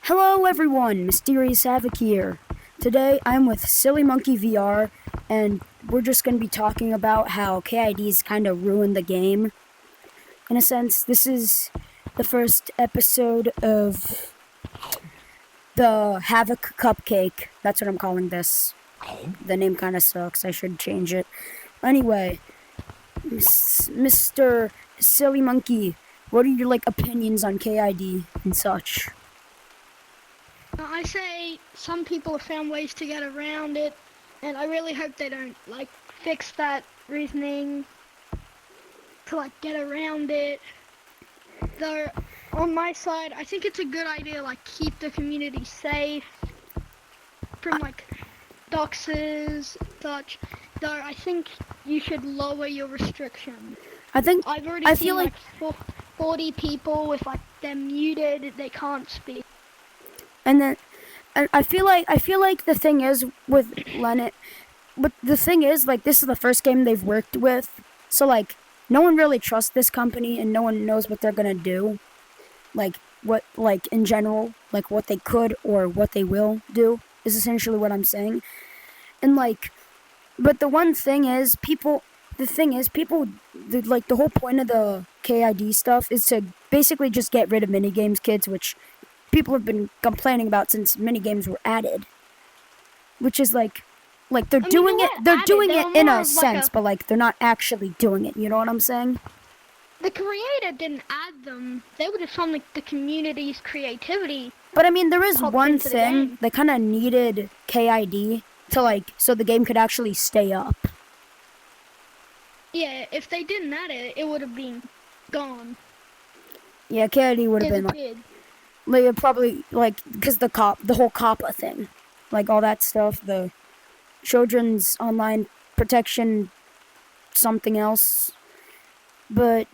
Hello everyone, Mysterious HAVOC here. Today I'm with Silly Monkey VR, and we're just going to be talking about how KIDs kind of ruined the game. In a sense, this is the first episode of the HAVOC Cupcake. That's what I'm calling this. The name kind of sucks, I should change it. Anyway, Mr. Silly Monkey, what are your opinions on KID and such? I say some people have found ways to get around it, and I really hope they don't fix that reasoning to get around it. Though on my side, I think it's a good idea keep the community safe from doxes such. Though I think you should lower your restrictions. I've already feel seen 40 people with they're muted, they can't speak. And then, I feel like the thing is with Lennet, but the thing is, this is the first game they've worked with, so, no one really trusts this company, and no one knows what they're gonna do, in general, what they could or what they will do, is essentially what I'm saying, and, but the thing is, the whole point of the KID stuff is to basically just get rid of minigames, kids, which people have been complaining about since minigames were added, which is they're doing it in a sense, but they're not actually doing it. You know what I'm saying? The creator didn't add them; they were just from the community's creativity. But I mean, there is one thing they kind of needed KID to so the game could actually stay up. Yeah, if they didn't add it, it would have been gone. Yeah, KID would have been probably because the whole COPPA thing, all that stuff, the children's online protection, something else. But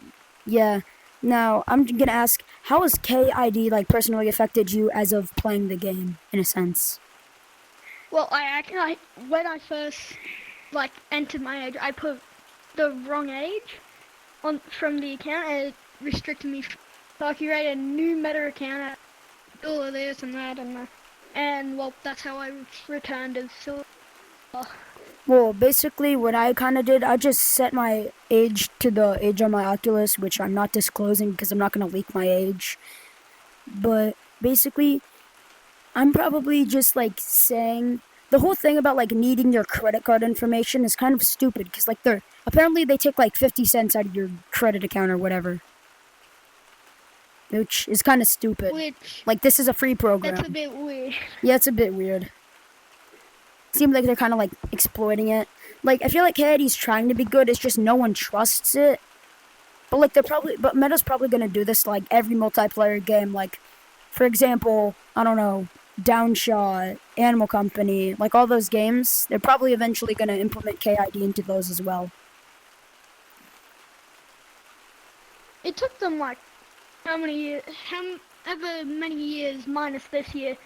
yeah, now I'm gonna ask, how has KID personally affected you as of playing the game in a sense? Well, when I first entered my age, I put the wrong age from the account, and it restricted me. So I created a new meta account, all of this and that, and well, that's how I returned as Silly. Well, basically what I kind of did, I just set my age to the age on my Oculus, which I'm not disclosing because I'm not going to leak my age. But basically, I'm probably just saying, the whole thing about needing your credit card information is kind of stupid because apparently they take 50 cents out of your credit account or whatever. Which is kind of stupid. This is a free program. That's a bit weird. Yeah, it's a bit weird. Seems like they're kind of exploiting it. I feel like KID's trying to be good. It's just no one trusts it. But but Meta's probably gonna do this every multiplayer game. For example, I don't know, Downshot, Animal Company, all those games. They're probably eventually gonna implement KID into those as well. It took them however many years minus this year,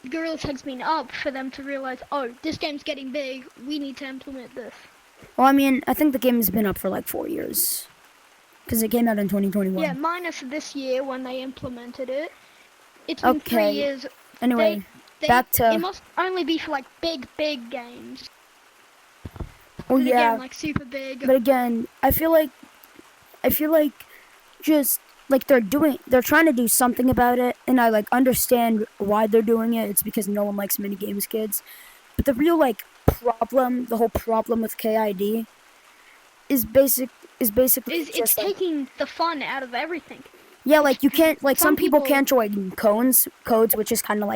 Gorilla Tag's been up for them to realize, oh, this game's getting big, we need to implement this. Well, I mean, I think the game's been up for 4 years. Because it came out in 2021. Yeah, minus this year when they implemented it. It's been 3 years. Anyway, back to... It must only be for big games. Oh yeah. Again, super big. But again, I feel like just... they're trying to do something about it, and I understand why they're doing it. It's because no one likes minigames, kids. But the real problem, the whole problem with KID is basically it's taking the fun out of everything. Yeah, you can't some people can't join codes, which is kind of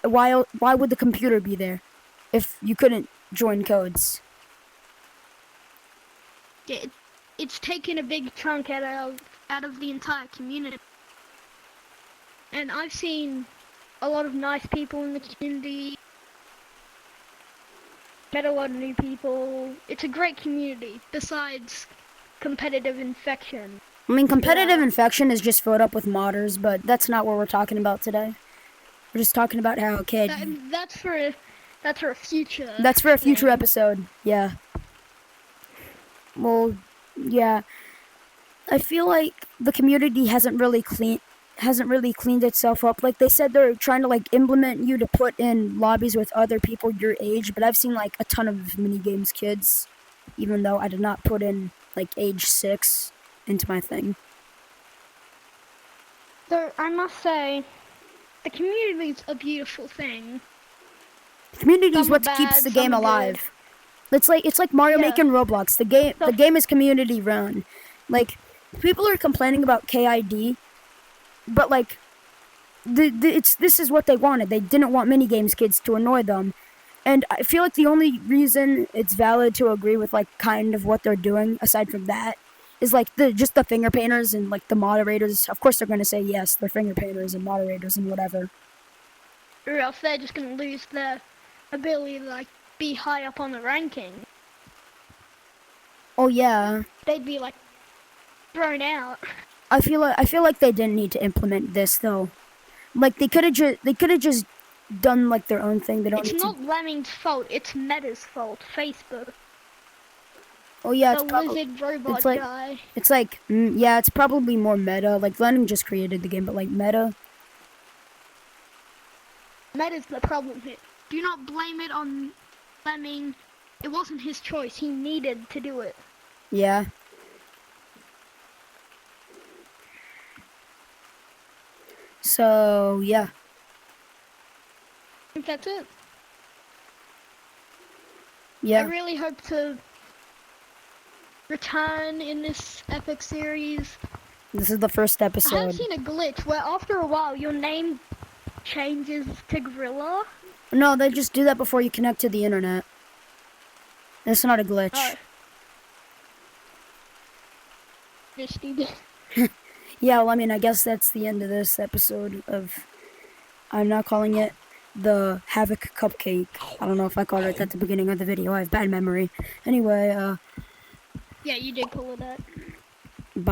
why would the computer be there if you couldn't join codes? Yeah, it's taken a big chunk out of the entire community. And I've seen a lot of nice people in the community. Met a lot of new people. It's a great community, besides competitive infection. I mean, competitive infection is just filled up with modders, but that's not what we're talking about today. We're just talking about how that's for a future. That's for a future episode, yeah. Well, yeah. I feel like the community hasn't really hasn't really cleaned itself up. Like, they said they're trying to, like, implement you to put in lobbies with other people your age, but I've seen, like, a ton of minigames kids, even though I did not put in, like, age 6 into my thing. Though I must say, the community's a beautiful thing. Community is Some are what keeps bad, the some game are alive. It's like Mario Yeah. Maker and Roblox. The game is community run. Like, people are complaining about KID, but like this is what they wanted. They didn't want minigames kids to annoy them. And I feel like the only reason it's valid to agree with like kind of what they're doing, aside from that, is like just the finger painters and like the moderators. Of course they're gonna say yes, they're finger painters and moderators and whatever. Or else they're just gonna lose their ability to like be high up on the ranking. Oh yeah. They'd be like thrown out. I feel like they didn't need to implement this though. Like they could have just done like their own thing. They don't It's need not to. Lemming's fault, it's Meta's fault. Facebook. Oh yeah, The lizard robot it's like- guy. it's like yeah, it's probably more meta. Like Lennon just created the game, but like meta. Meta's the problem here. Do not blame it on Lemming. It wasn't his choice. He needed to do it. Yeah. So yeah. I think that's it. Yeah. I really hope to return in this epic series. This is the first I have episode. seen a glitch where after a while your name changes to Gorilla. No, they just do that before you connect to the internet. That's not a glitch. Oh. Just need Yeah, well, I mean, I guess that's the end of this episode of... I'm not calling it the HAVOC Cupcake. I don't know if I called it at the beginning of the video. I have bad memory. Anyway, Yeah, you did call it that.